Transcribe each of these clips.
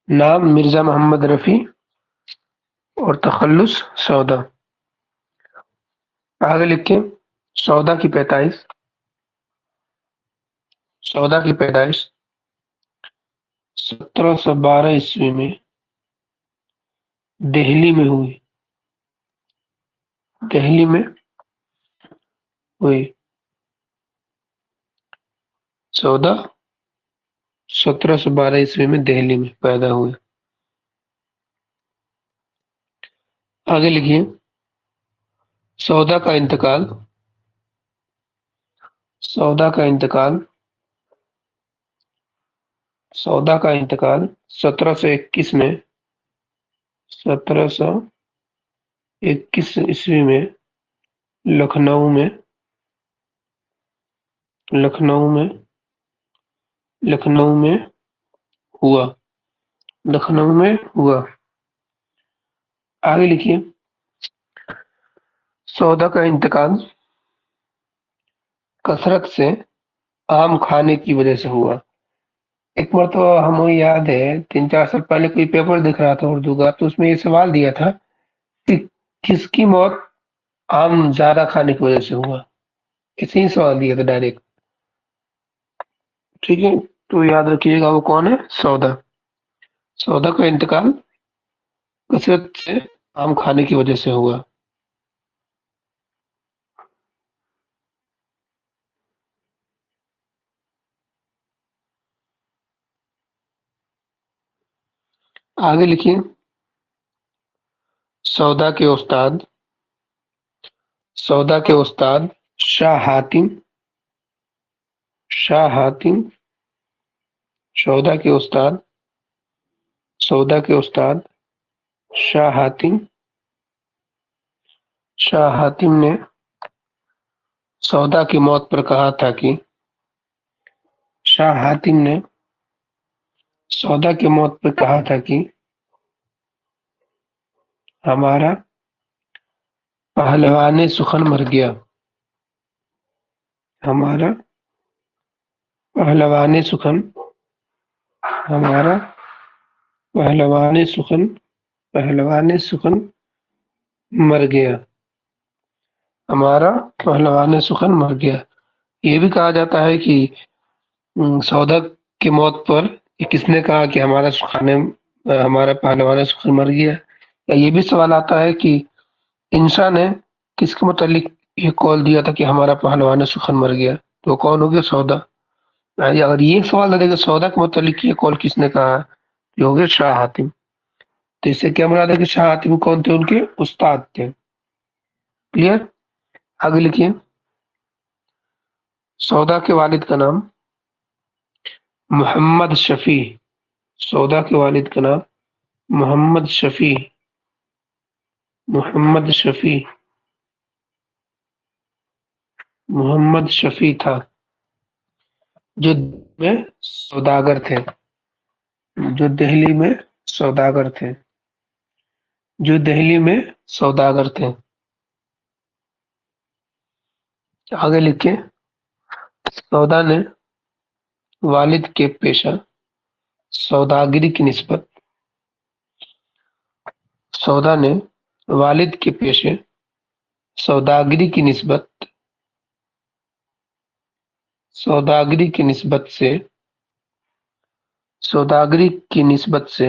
نام مرزا محمد رفیع اور تخلص سودا۔ آگے لکھیں سودا کی پیدائش 1712 عیسوی میں دہلی میں ہوئی۔ سودا 1712 عیسوی میں دہلی میں پیدا ہوئے۔ آگے لکھیے سودا کا انتقال 1721 میں 1721 عیسوی میں لکھنؤ میں ہوا۔ آگے لکھیے سودا کا انتقال کثرت سے عام کھانے کی وجہ سے ہوا۔ ایک مرتبہ ہمیں یاد ہے 3-4 سال پہلے کوئی پیپر دکھ رہا تھا اردو کا، تو اس میں یہ سوال دیا تھا کہ کس کی موت عام زیادہ کھانے کی وجہ سے ہوا۔ اسی سوال دیا تھا ڈائریکٹ، ٹھیک ہے، تو یاد رکھیے گا وہ کون ہے؟ سودا کا انتقال کثرت سے عام کھانے کی وجہ سے ہوا۔ آگے لکھیے سودا کے استاد شاہ حاتم سودا کے استاد شاہ حاتم نے سودا کی موت پر کہا تھا کہ ہمارا پہلوان سخن مر گیا۔ ہمارا پہلوان سخن مر گیا۔ یہ بھی کہا جاتا ہے کہ سودا کی موت پر کس نے کہا کہ ہمارا پہلوان سخن مر گیا، یا یہ بھی سوال آتا ہے کہ انسان نے کس کے متعلق یہ قول دیا تھا کہ ہمارا پہلوان سخن مر گیا، تو کون ہو گیا؟ سودا۔ اگر یہ سوال دے کہ سودا کے متعلق یہ قول کس نے کہا، یہ ہو گیا شاہ حاتم۔ تو اس سے کیا مراد ہے کہ شاہ حاتم کون تھے؟ ان کے استاد تھے۔ کلیئر؟ آگے لکھیے سودا کے والد کا نام محمد شفیع۔ سودا کے والد کا نام محمد شفیع تھا، جو دہلی میں سوداگر تھے۔ آگے لکھیں سودا نے والد کے پیشہ سوداگری کی نسبت سے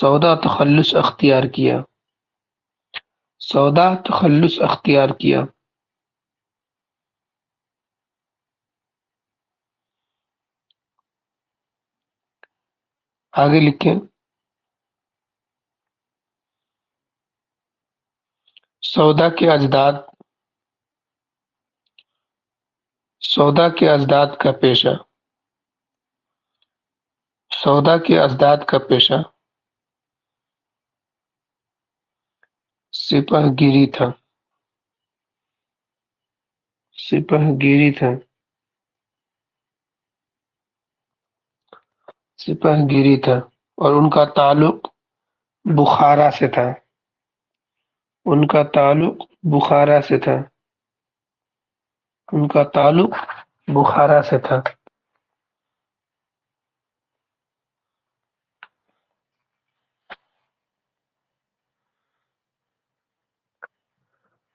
سودا تخلص اختیار کیا۔ آگے لکھیں سودا کے اجداد کا پیشہ سپہ گیری تھا اور ان کا تعلق بخارا سے تھا۔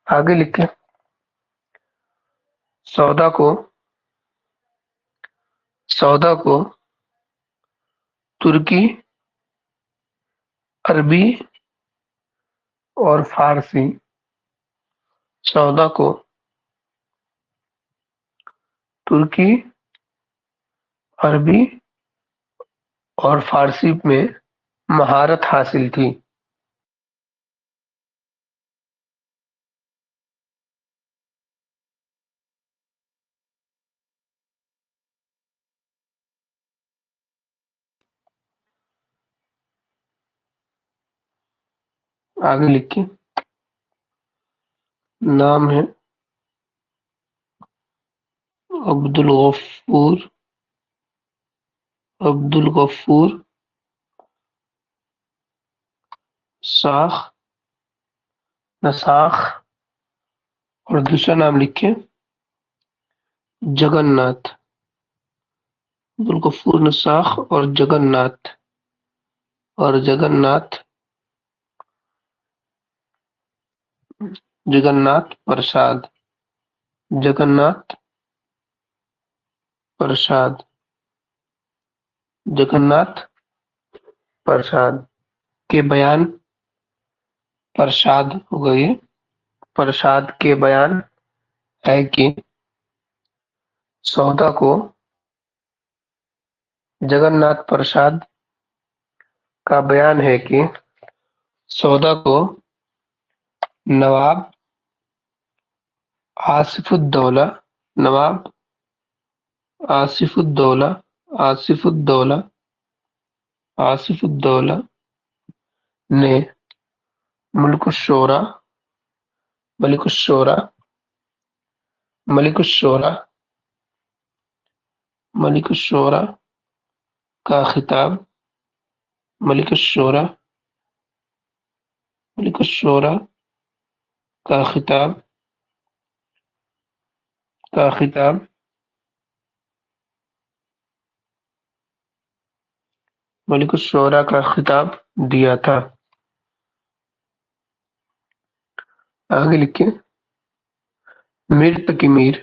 آگے لکھیں سودا کو ترکی، عربی اور فارسی، سودا کو ترکی، عربی اور فارسی میں مہارت حاصل تھی۔ آگے لکھیں نام ہے عبدالغفور نساخ اور دوسرا نام لکھیں جگن ناتھ، عبدالغفور نساخ اور جگن ناتھ پرساد کے بیان پرشاد کے بیان ہے کہ سودا کو جگن ناتھ پرساد کا بیان ہے کہ سودا کو نواب آصف الدولہ نے ملک الشورى کا خطاب دیا تھا۔ آگے لکھیں میر تقی میر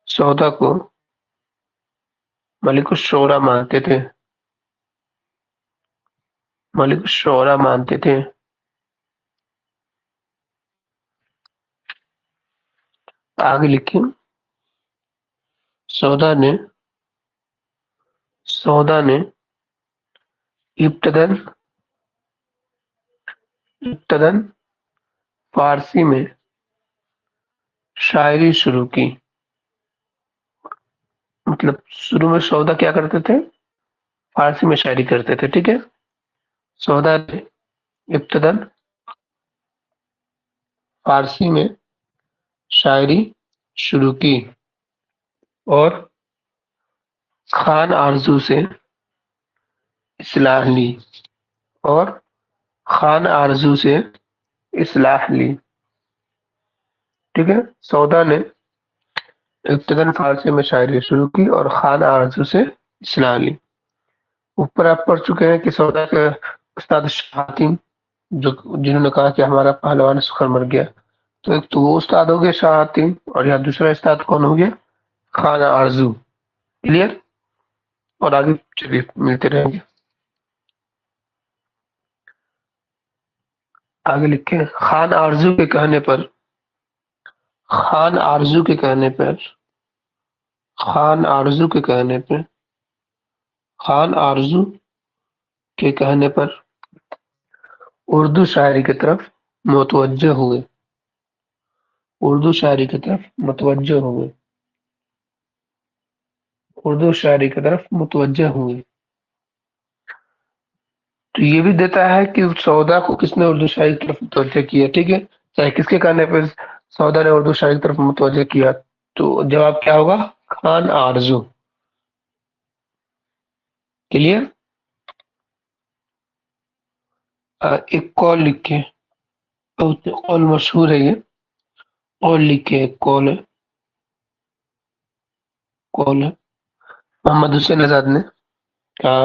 سودا کو ملک الشورى مانتے تھے۔ آگے لکھیں سودا نے ابتداً فارسی میں شاعری شروع کی، مطلب شروع میں سودا کیا کرتے تھے؟ فارسی میں شاعری کرتے تھے، ٹھیک ہے۔ سودا نے ابتداً فارسی میں شاعری شروع کی اور خان آرزو سے اصلاح لی، ٹھیک ہے۔ سودا نے ابتداً فارسی میں شاعری شروع کی اور خان آرزو سے اصلاح لی۔ اوپر آپ پڑھ چکے ہیں کہ سودا کے استاد شاہ حاتم جنہوں نے کہا کہ ہمارا پہلوان سکھر مر گیا، تو ایک تو وہ استاد ہو گیا شاہ حاتم، اور یہاں دوسرا استاد کون ہو گیا؟ خان آرزو۔ کلیئر؟ اور آگے چلیے ملتے رہیں گے۔ آگے لکھیں خان آرزو کے کہنے پر اردو شاعری کی طرف متوجہ ہوئے۔ تو یہ بھی دیتا ہے کہ سودا کو کس نے اردو شاعری کی طرف متوجہ کیا، ٹھیک ہے، چاہے کس کے کہنے پہ سودا نے اردو شاعری کی طرف متوجہ کیا، تو جواب کیا ہوگا؟ خان آرزو۔ کلیئر؟ ایک قول لکھے، قول مشہور ہے، یہ قول لکھے، قول ہے محمد حسین آزاد نے کہا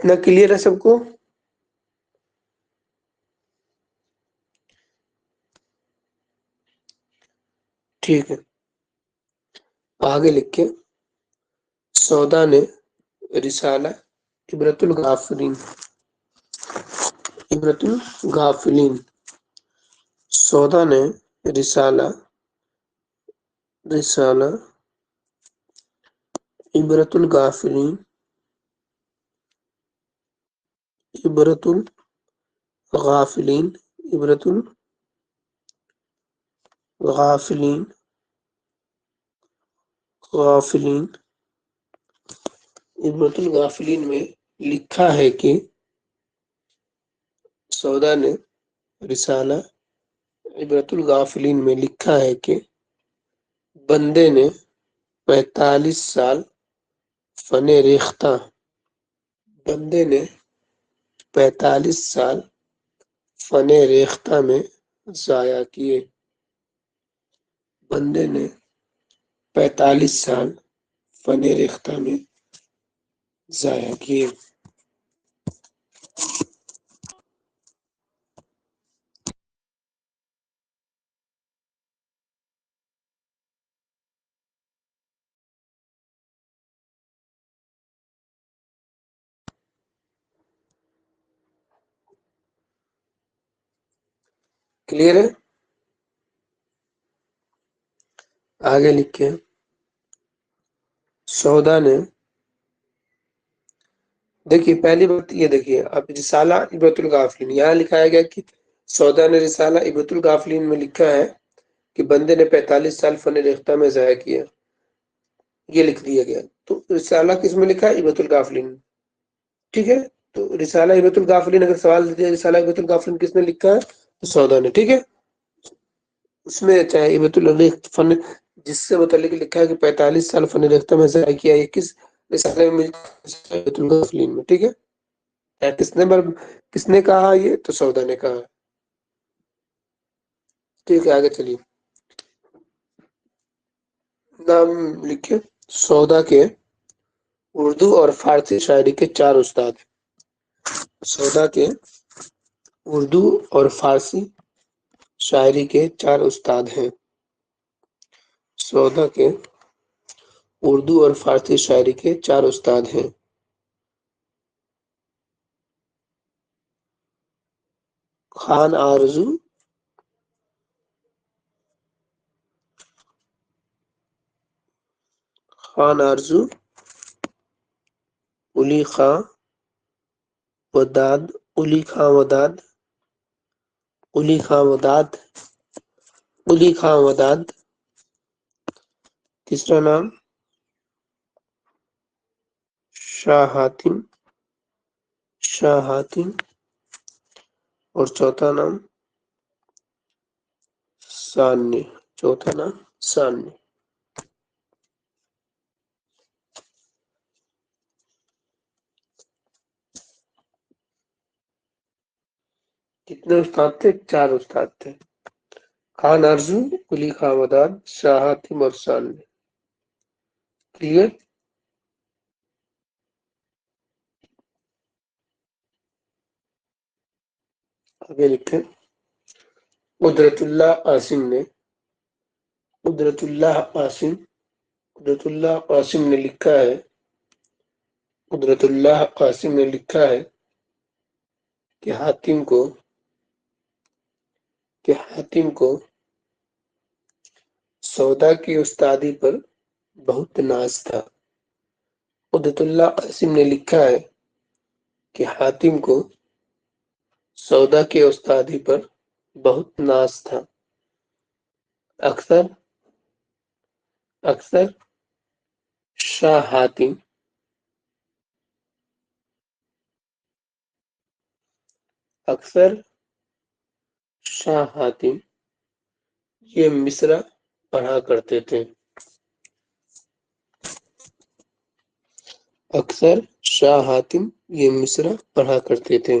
اتنا کلیئر ہے سب کو؟ ٹھیک ہے، آگے لکھ کے سودا نے رسالہ عبرت الغافلین، عبرت الغافلین، سودا نے رسالہ عبرت الغافلین، عبرت الغافلین، عبرت الغافلین، غافلین، عبرت الغافلین میں لکھا ہے کہ سودا نے رسالہ عبرت الغافلین میں لکھا ہے کہ بندے نے 45 سال فن ریختہ، بندے نے 45 سال فن ریختہ میں ضائع کیے، بندے نے 45 سال فن ریختہ میں ضائع کیے۔ کلیئر ہے؟ آگے لکھے سودا نے، دیکھیے پہلی بات یہ دیکھیے، اب رسالہ عبرت الغافلین یہاں لکھایا گیا کہ سودا نے رسالہ عبرت الغافلین میں لکھا ہے کہ بندے نے 45 سال فن ریختہ میں ضائع کیا، یہ لکھ دیا گیا۔ تو رسالہ کس میں لکھا ہے؟ عبرت الغافلین، ٹھیک ہے۔ تو رسالہ عبرت الغافلین، اگر سوال دیا رسالہ عبرت الغافلین کس نے لکھا ہے تو سودا نے، ٹھیک ہے۔ اس میں چاہے عبرت الریختہ فن جس سے متعلق لکھا ہے کہ 45 سال فن ریختہ میں ضائع کیا، یہ کس رسالے میں عبرت الغافلین میں، ٹھیک ہے۔ کس نے کہا یہ؟ تو سودا نے کہا، ٹھیک ہے۔ آگے چلیے، نام لکھے سودا کے اردو اور فارسی شاعری کے 4 استاد، سودا کے اردو اور فارسی شاعری کے 4 استاد ہیں، سودا کے اردو اور فارسی شاعری کے 4 استاد ہیں۔ خان آرزو، خان آرزو، علی خاں وداد، علی خاں وداد، علی خاں وداد، علی خاں وداد، تیسرا نام شاہ حاتم، شاہ حاتم، اور چوتھا نام سانی، چوتھا نام سانی۔ کتنے استاد تھے؟ 4 استاد تھے، خان آرزو، علی خاں وداد، شاہ حاتم اور سانی، کلیئر۔ آگے لکھیں قدرت اللہ قاسم نے، قدرت اللہ قاسم، قدرت اللہ قاسم نے لکھا ہے، قدرت اللہ قاسم نے لکھا ہے کہ حاتم کو سودا کی استادی پر بہت ناز تھا۔ قدرت اللہ قاسم نے لکھا ہے کہ حاتم کو سودا کی استادی پر بہت ناز تھا، اکثر شاہ حاتم، اکثر شاہ حاتم یہ مصرع پڑھا کرتے تھے، اکثر شاہ حاتم یہ مصرع پڑھا کرتے تھے۔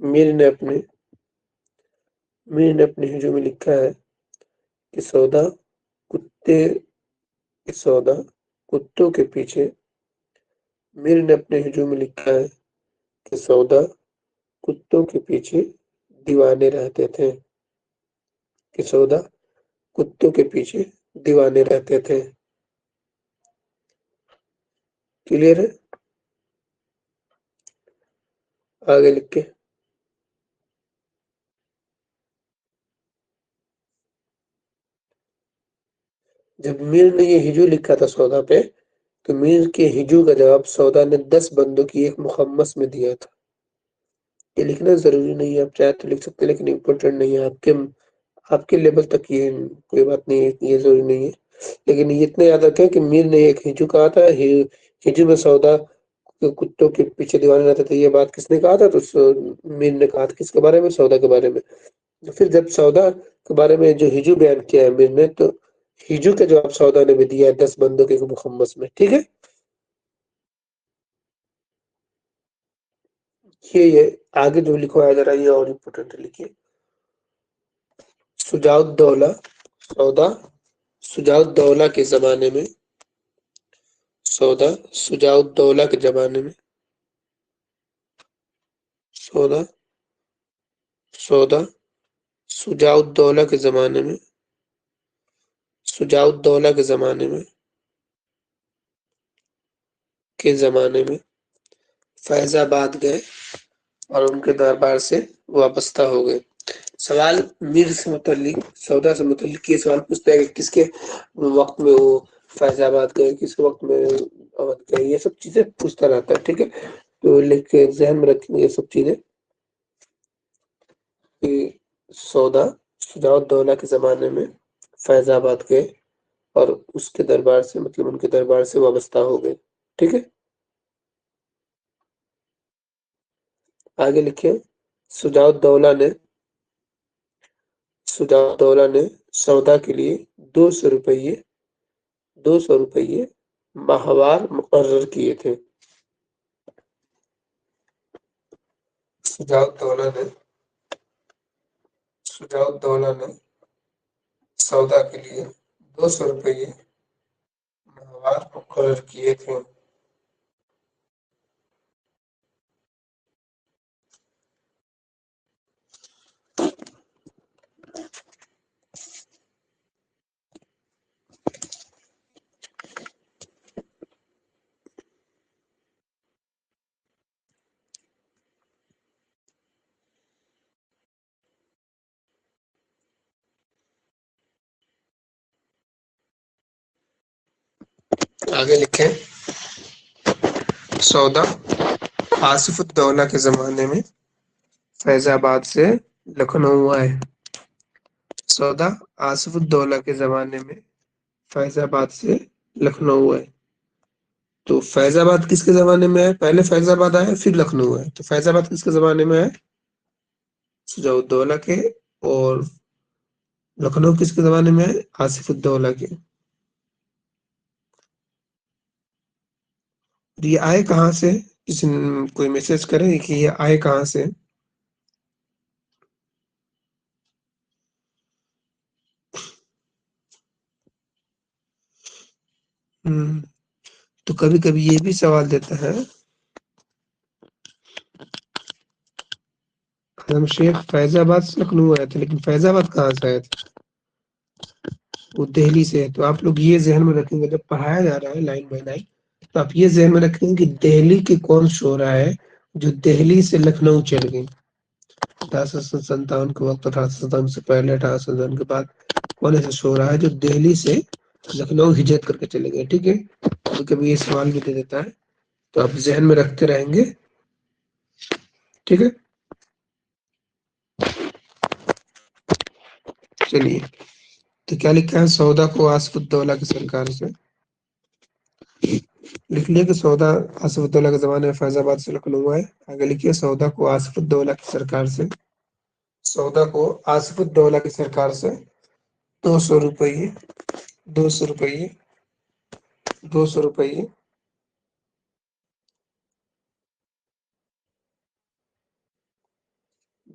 میر نے اپنے ہجو میں لکھا ہے کہ کتے سودا کتوں کے پیچھے میر نے اپنے ہجو میں لکھا ہے کہ سودا کتوں کے پیچھے دیوانے رہتے تھے کہ سودا کتوں کے پیچھے دیوانے رہتے تھے کلیئر ہے آگے لکھ کے جب میر نے یہ ہجو لکھا تھا سودا پہ تو میر کے ہجو کا جواب سودا نے 10 بندوں کی ایک مخمس میں دیا تھا یہ لکھنا ضروری نہیں ہے آپ چاہے تو لکھ سکتے لیکن امپورٹنٹ نہیں ہے آپ کے لیول تک یہ کوئی بات نہیں ہے یہ ضروری نہیں ہے لیکن یہ اتنا یاد رکھیں کہ میر نے ایک ہجو کہا تھا ہجو میں سودا کتوں کے پیچھے دیوانے رہتے تھے یہ بات کس نے کہا تھا تو میر نے کہا تھا کس کے بارے میں سودا کے بارے میں تو پھر جب سودا کے بارے میں جو ہجو بیان کیا ہے میر نے تو ہجو کا جواب سودا نے بھی دیا ہے 10 بندوں کے مخمس میں ٹھیک ہے یہ آگے جو لکھوایا جا رہا ہے یہ اور امپورٹنٹ لکھیے شجاع الدولہ سودا شجاع الدولہ کے زمانے میں شجاع الدولہ کے زمانے میں شجاع الدولہ کے زمانے میں شجاع الدولہ کے زمانے میں فیض آباد گئے اور ان کے دربار سے وابستہ ہو گئے سوال میر سے متعلق سودا سے متعلق یہ سوال پوچھتا ہے کہ کس کے وقت میں وہ فیض آباد گئے کس وقت میں اودھ گئے یہ سب چیزیں پوچھتا رہتا ہے ٹھیک ہے تو لکھ کے ذہن میں رکھیں یہ سب چیزیں کہ شجاع الدولہ کے زمانے میں فیض آباد گئے اور اس کے دربار سے مطلب ان کے دربار سے وابستہ ہو گئے ٹھیک ہے آگے لکھیں شجاع الدولہ نے سودا کے لیے 200 روپیے ماہوار مقرر کیے تھے شجاع الدولہ نے سودا کے لیے 200 روپیے ماہوار مقرر کیے تھے آگے لکھیں سودا آصف الدولہ کے زمانے میں فیض آباد سے لکھنؤ آئے سودا آصف الدولہ کے زمانے میں فیض آباد سے لکھنؤ آئے تو فیض آباد کس کے زمانے میں ہے پہلے فیض آباد آئے پھر لکھنؤ آئے تو فیض آباد کس کے زمانے میں ہے شجاع الدولہ کے اور لکھنؤ کس کے زمانے میں ہے آصف الدولہ کے یہ آئے کہاں سے کسی کوئی میسج کرے کہ یہ آئے کہاں سے تو کبھی کبھی یہ بھی سوال دیتا ہے اعظم شیخ فیض آباد سے لکھنؤ آئے تھے لیکن فیض آباد کہاں سے آئے تھے وہ دہلی سے ہے تو آپ لوگ یہ ذہن میں رکھیں گے جب پڑھایا جا رہا ہے لائن بائی لائن تو آپ یہ ذہن میں رکھیں گے کہ دہلی کے کون شعرا ہے جو دہلی سے لکھنؤ چل گئے 1857 کے وقت 1857 سے پہلے 1857 کے بعد کون ایسا شعرا ہے جو دہلی سے لکھنؤ ہجرت کر کے چلے گئے ٹھیک ہے تو کبھی یہ سوال بھی دے دیتا ہے تو آپ ذہن میں رکھتے رہیں گے ٹھیک ہے چلیے تو کیا لکھا ہے سودا کو آصف الدولہ کی سرکار سے لکھ لیے کہ سودا آصف الدولہ کے زمانے میں فیض آباد سے لکھنؤ آئے آگے لکھیے سودا کو آصف الدولہ کی سرکار سے $200 200 روپیے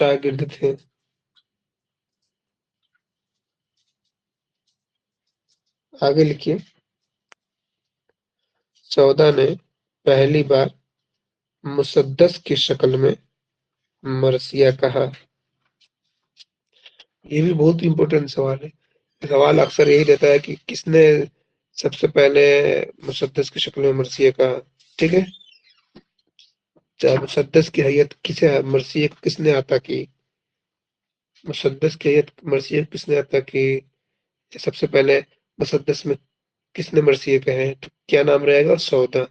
شاگرد تھے۔ آگے لکھیے، سودا نے پہلی بار مسدس کی شکل میں مرثیہ کہا۔ یہ بھی بہت امپورٹنٹ سوال ہے۔ سوال اکثر یہی رہتا ہے کہ کس نے سب سے پہلے مسدس کی شکل میں مرثیہ کہا، ٹھیک ہے؟ مسدس کی حیت کسے مرثیہ کس نے عطا کی، مسدس کی حیت مرثیہ کس نے عطا کی، سب سے پہلے مسدس میں کس نے مرثیہ کہے، تو کیا نام رہے گا؟ سودا۔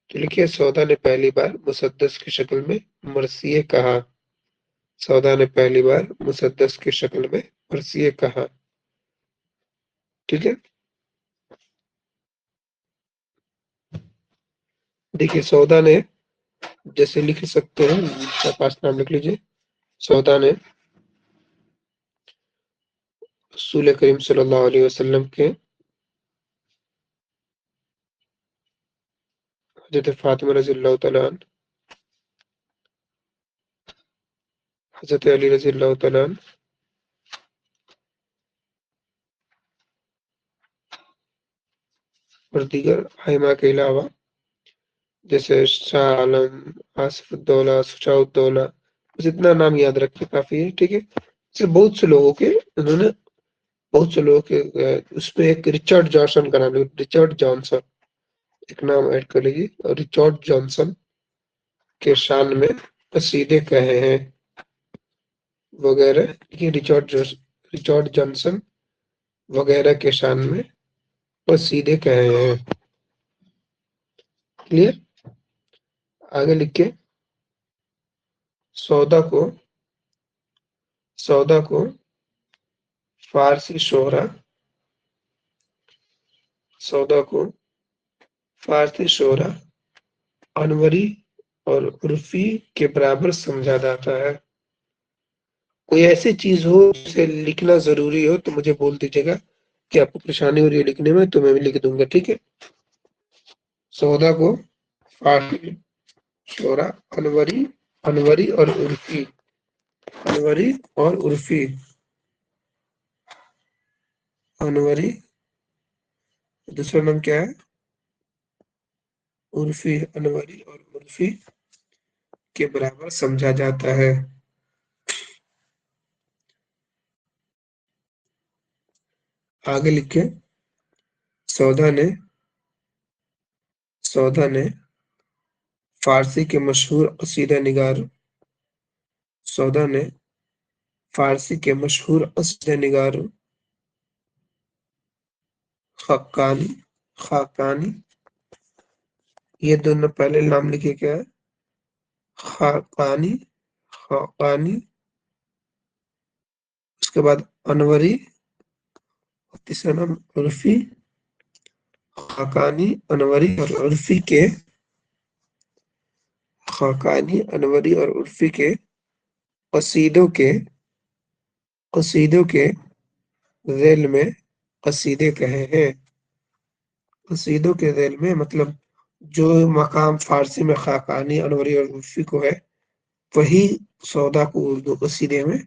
تو لکھیے، سودا نے پہلی بار مسدس کی شکل میں مرثیہ کہا۔ سودا نے پہلی بار مسدس کی شکل میں مرثیہ کہا، ٹھیک ہے؟ دیکھیے، سودا نے جیسے لکھ سکتے ہیں، پاس نام لکھ لیجیے، سودا نے رسول کریم صلی اللہ علیہ وسلم کے حضرت فاطمہ رضی اللہ تعالیٰ عنہ، حضرت علی رضی اللہ تعالیٰ عنہ اور دیگر ائمہ کے علاوہ جیسے شاہ عالم، آصف الدولہ، شجاع الدولہ، بس اتنا نام یاد رکھے کافی ہے، ٹھیک ہے؟ اس بہت سے لوگوں کے انہوں نے بہت سے لوگوں کے اس میں ایک رچرڈ جانسن کا نام، رچرڈ جانسن ایک نام ایڈ کر لیجیے، اور رچرڈ جانسن کے شان میں قصیدے کہے ہیں وغیرہ، یہ رچرڈ جانسن وغیرہ کے شان میں قصیدے کہے ہیں، کلیئر؟ آگے لکھے، سودا کو فارسی شعرا انوری اور عرفی کے برابر سمجھا جاتا ہے۔ کوئی ایسی چیز ہو جسے لکھنا ضروری ہو تو مجھے بول دیجیے گا کہ آپ کو پریشانی ہو رہی ہے لکھنے میں، تو میں بھی لکھ دوں گا، ٹھیک ہے؟ سودا کو فارسی شعرا انوری اور عرفی دوسرا نام کیا ہے؟ عرفی، انوری اور عرفی کے برابر سمجھا جاتا ہے۔ آگے لکھیں، سودا نے فارسی کے مشہور قصیدہ نگار خاقانی، یہ دونوں پہلے نام لکھے، کیا ہے؟ خاقانی، اس کے بعد انوری، تیسرا نام عرفی۔ خاقانی، انوری اور عرفی کے قصیدوں کے ذیل میں قصیدے کہے ہیں۔ قصیدوں کے ذیل میں مطلب جو مقام فارسی میں خاقانی، انوری اور عرفی کو ہے، وہی سودا کو اردو قصیدے میں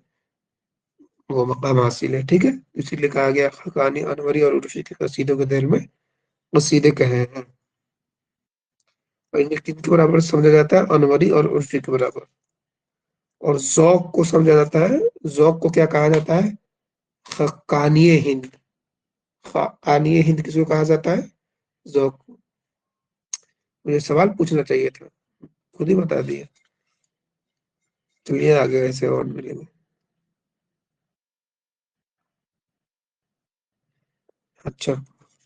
وہ مقام حاصل ہے، ٹھیک ہے؟ اسی لیے کہا گیا خاقانی، انوری اور عرفی کے قصیدوں کے ذیل میں قصیدے کہے ہیں۔ اور انہیں کن کے برابر سمجھا جاتا ہے؟ انوری اور عرفی کے برابر۔ اور ذوق کو سمجھا جاتا ہے، ذوق کو کیا کہا جاتا ہے؟ خاقانی ہند۔ خاقانی ہند کس کو کہا جاتا ہے؟ ذوق۔ مجھے سوال پوچھنا چاہیے تھا، خود ہی بتا دیا۔ چلیے آگے ایسے اور ملیں گے۔ اچھا،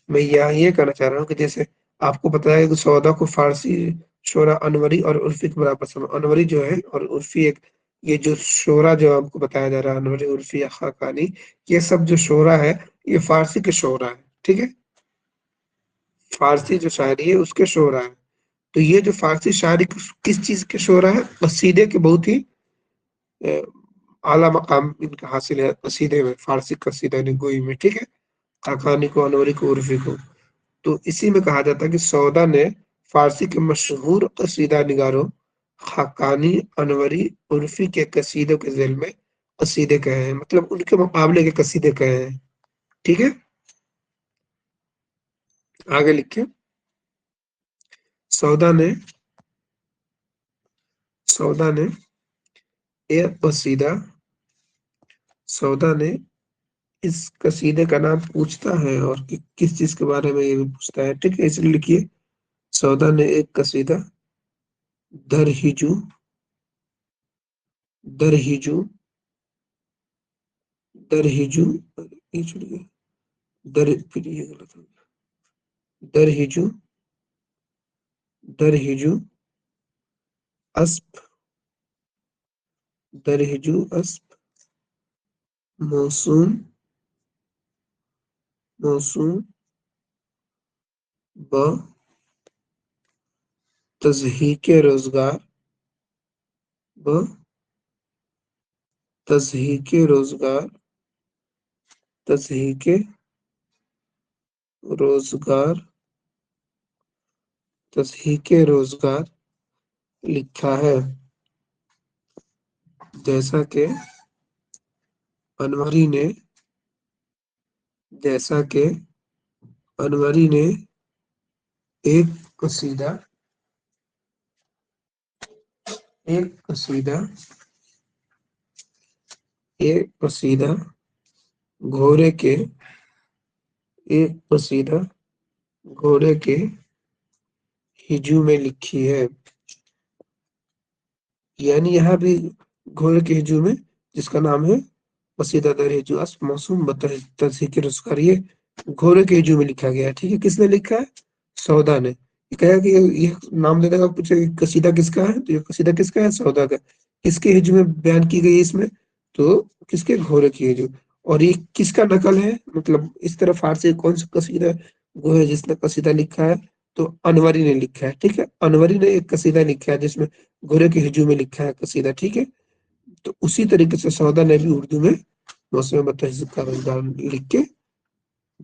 میں یہاں یہ کہنا چاہ رہا ہوں کہ جیسے آپ کو پتا ہے کہ سودا کو فارسی شعرا انوری اور عرفی کے برابر سمجھا، انوری جو ہے اور عرفی ایک، یہ جو شعرا جو آپ کو بتایا جا رہا ہے انوری، عرفی یا خاقانی، یہ سب جو شعرا ہے یہ فارسی کے شعرا ہے، ٹھیک ہے؟ فارسی جو شاعری ہے اس کے شعرا ہے۔ تو یہ جو فارسی شاعری کس چیز کے شعرا ہے؟ قصیدے کے بہت ہی اعلیٰ مقام ان کا حاصل ہے قصیدے میں، فارسی قصیدہ نگوئی میں، ٹھیک ہے؟ خاقانی کو، انوری کو، عرفی کو۔ تو اسی میں کہا جاتا ہے کہ سودا نے فارسی کے مشہور قصیدہ نگاروں خاقانی انوری عرفی کے قصیدوں کے ذیل میں قصیدے کہے ہیں، مطلب ان کے مقابلے کے قصیدے کہے ہیں. ٹھیک ہے، آگے لکھیں. سودا نے ایک قصیدہ، سودا نے اس قصیدے کا نام پوچھتا ہے اور کس چیز کے بارے میں یہ بھی پوچھتا ہے. ٹھیک ہے، اس لیے لکھیے سودا نے ایک قصیدہ در ہجو یہ چھوڑ گیا، پھر یہ غلط ہو گیا. در ہجو اسب موسوم با تضحیک روزگار لکھا ہے. جیسا کہ انوری نے ایک قصیدہ گھوڑے کے ہجو میں لکھی ہے. یعنی یہاں بھی گھوڑے کے ہجو میں، جس کا نام ہے قصیدہ در ہجو اسب موسوم بتضحیک روزگار، یہ گھوڑے کے ہجو میں لکھا گیا ہے. ٹھیک ہے، کس نے لکھا ہے؟ سودا نے. یہ کہا کہ یہ نام دینے کا پوچھے قصیدہ کس کا ہے، تو یہ قصیدہ کس کا ہے؟ سودا کا. کس کے ہجو میں بیان کی گئی اس میں؟ تو کس کے؟ گھوڑے کی ہجو. اور یہ کس کا نقل ہے؟ مطلب اس طرح فارسی کون سا قصیدہ وہ ہے جس نے قصیدہ لکھا ہے؟ تو انوری نے لکھا ہے. ٹھیک ہے، انوری نے ایک قصیدہ لکھا ہے جس میں گھوڑے کے ہجو میں لکھا ہے قصیدہ. ٹھیک ہے، تو اسی طریقے سے سودا نے بھی اردو میں موسم بتضحیک کا روزگار لکھ کے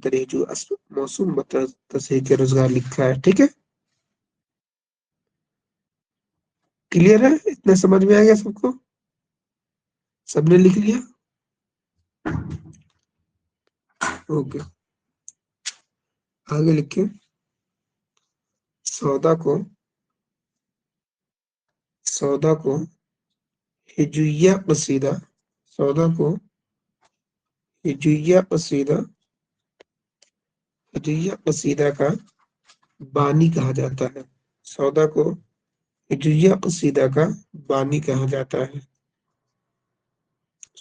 دریجو اسب موسم بتضحیک روزگار لکھا ہے. ٹھیک ہے، کلیئر ہے؟ اتنا سمجھ میں آ گیا سب کو؟ سب نے لکھ لیا؟ اوکے، آگے لکھیں. سودا کو ہجویہ قصیدہ کا بانی کہا جاتا ہے. سودا کو ہجویہ قصیدہ کا بانی کہا جاتا ہے.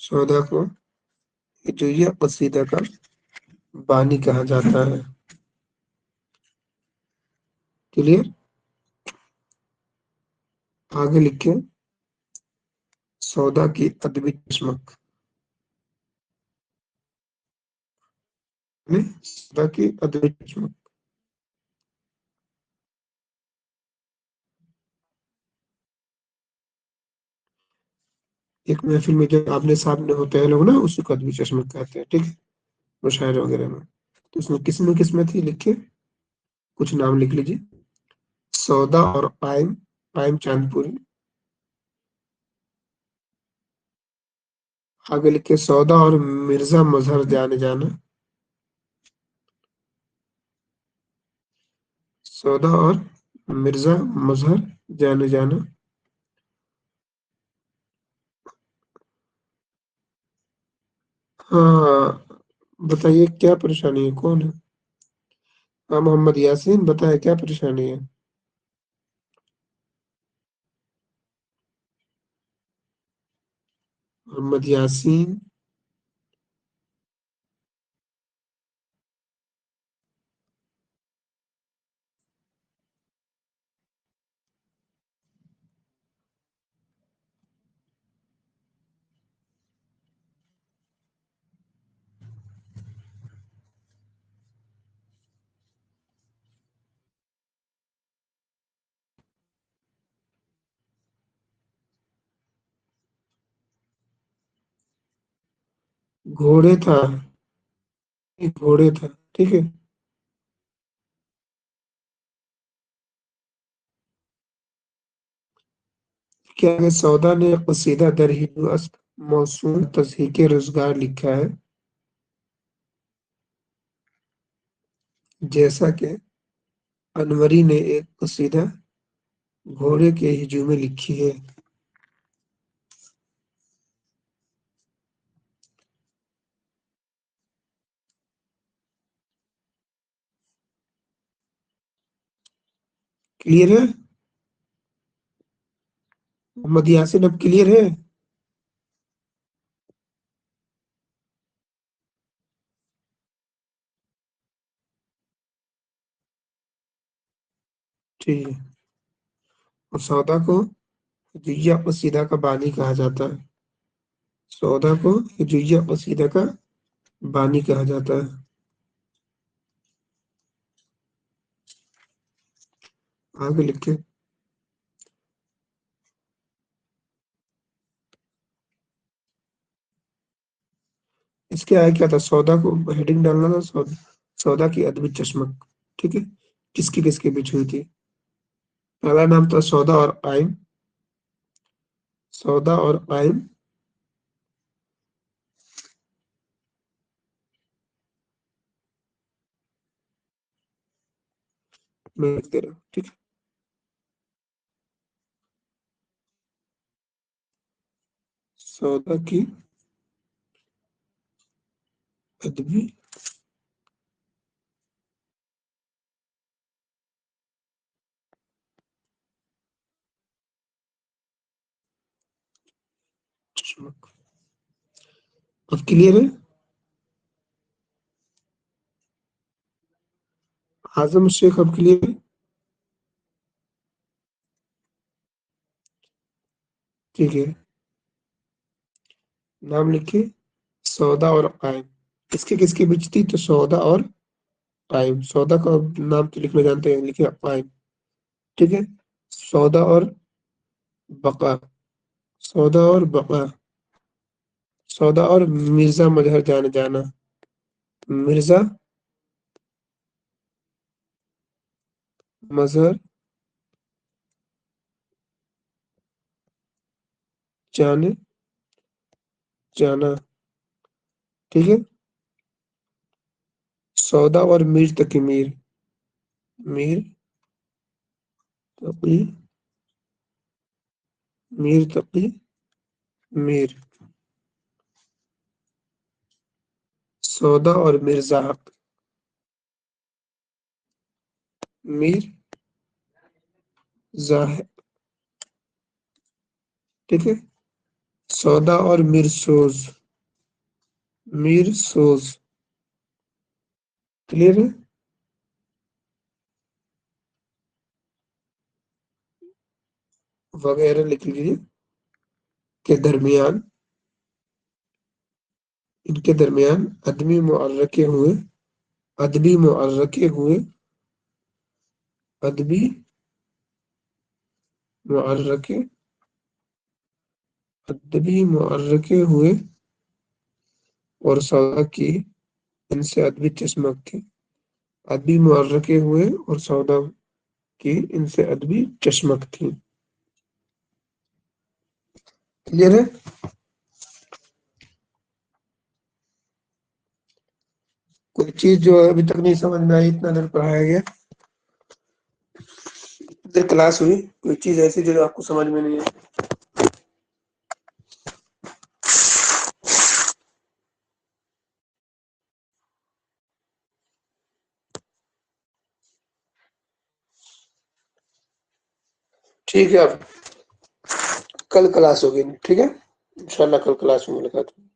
سودا کو ہجویہ قصیدہ کا بانی کہا جاتا ہے. کلیئر؟ آگے لکھیں. سودا کی ادبی چشمک. سودا کی ادبی چشمک. ایک محفل میں جب آمنے سامنے ہوتے ہیں لوگ نا، اسی کو ادبی چشمک کہتے ہیں. ٹھیک ہے، مشاعرے وغیرہ میں. تو اس میں کس میں تھی؟ لکھے کچھ نام لکھ لیجیے. سودا اور قائم چاند پوری. آگے لکھے سودا اور مرزا مظہر جانے جانا. سودا اور مرزا مظہر جانے جانا. ہاں، بتائیے کیا پریشانی ہے؟ کون ہے؟ ہاں، محمد یاسین، بتائے کیا پریشانی ہے؟ محمد یاسین. گھوڑے تھا. ٹھیک ہے. کیا ہے سودا نے قصیدہ در ہندو اسب موسوم تضحیق روزگار لکھا ہے جیسا کہ انوری نے ایک قصیدہ گھوڑے کے ہجوم میں لکھی ہے۔ کلیئر ہے محمد یاسین؟ اب کلیئر ہے؟ ٹھیک ہے۔ اور سودا کو ہجویہ قصیدہ کا بانی کہا جاتا ہے۔ سودا کو ہجویہ قصیدہ کا بانی کہا جاتا ہے۔ آگے لکھے اس کے آگے کیا تھا؟ سودا کو ہیڈنگ ڈالنا تھا سودا کی ادبی چشمک، ٹھیک ہے، کس کے بیچ ہوئی تھی؟ پہلا نام تھا سودا اور قائم، سودا اور قائم، میں لکھ دے رہا ہوں، ٹھیک ہے۔ سودا کی ادبی چشمک۔ اب کلیئر ہے؟ اعظم شیخ اب کلیئر ہے؟ ٹھیک ہے، نام لکھیے سودا اور قائم، کس کے بیچ تھی؟ تو سودا اور قائم۔ سودا کا نام تو لکھنا جانتے ہیں، لکھیے قائم، ٹھیک ہے۔ سودا اور بقا، سودا اور بقا، سودا اور مرزا مظہر جانا، مرزا مظہر جانا، ٹھیک ہے۔ سودا اور میر تقی، میر تقی، میر تقی، میر، سودا اور مرزا حق، میر زاہد، ٹھیک ہے۔ سودا اور میر سوز، میر سوز، کلیئر ہے؟ وغیرہ لکھ لیجیے کے درمیان، ان کے درمیان ادبی معرکے ہوئے، ادبی معرکے ہوئے، ادبی معرکے، ادبی معرکے ہوئے اور سودا کی ان سے ادبی چشمک تھی، ادبی معرکے ہوئے اور سودا کی ان سے ادبی چشمک تھی، کلیئر ہے؟ کوئی چیز جو ابھی تک نہیں سمجھ میں آئی، اتنا دیر پڑھایا گیا، دیر کلاس ہوئی، کوئی چیز ایسی جو آپ کو سمجھ میں نہیں ہے؟ ٹھیک ہے، اب کل کلاس ہوگی، ٹھیک ہے، انشاءاللہ کل کلاس میں ملاقات ہوگی۔